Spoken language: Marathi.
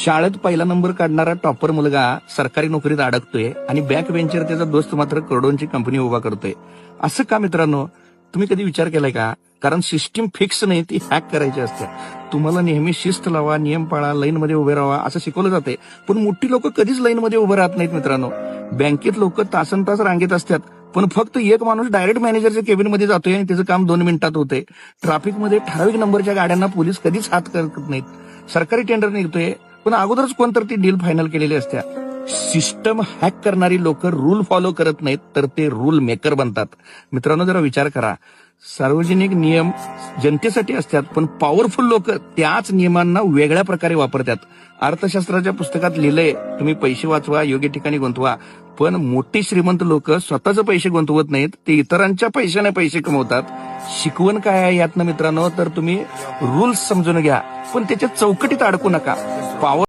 शाळेत पहिला नंबर काढणारा टॉपर मुलगा सरकारी नोकरीत अडकतोय आणि बॅक बेंचर त्याचा दोस्त मात्र करोडोंची कंपनी उभा करतोय. असं का मित्रांनो? तुम्ही कधी विचार केलाय का? कारण सिस्टीम फिक्स नाही, ती हॅक करायची असते. तुम्हाला नेहमी शिस्त लावा, नियम पाळा, लाईनमध्ये उभे राहा असं शिकवलं जाते, पण मोठी लोक कधीच लाईनमध्ये उभे राहत नाहीत मित्रांनो. बँकेत लोक तासन तास रांगेत असतात, पण फक्त एक माणूस डायरेक्ट मॅनेजरच्या केबिनमध्ये जातोय आणि त्याचं काम 2 मिनिटात होतंय. ट्रॅफिकमध्ये ठराविक नंबरच्या गाड्यांना पोलीस कधीच हात करत नाहीत. सरकारी टेंडर निघतोय, पण अगोदरच कोणतरी ती डील फायनल केलेली असते. सिस्टम हॅक करणारी लोक रूल फॉलो करत नाहीत, तर ते रूल मेकर बनतात. मित्रांनो, जरा विचार करा. सार्वजनिक नियम जनतेसाठी असतात, पण पॉवरफुल लोक त्याच नियमांना वेगळ्या प्रकारे वापरतात. अर्थशास्त्राच्या पुस्तकात लिहिलंय, तुम्ही पैसे वाचवा, योग्य ठिकाणी गुंतवा. पण मोठी श्रीमंत लोक स्वतःचे पैसे गुंतवत नाहीत, ते इतरांच्या पैशाने पैसे कमवतात. शिकवण काय आहे यातनं मित्रांनो? तर तुम्ही रूल्स समजून घ्या, पण त्याच्या चौकटीत अडकू नका. पॉवर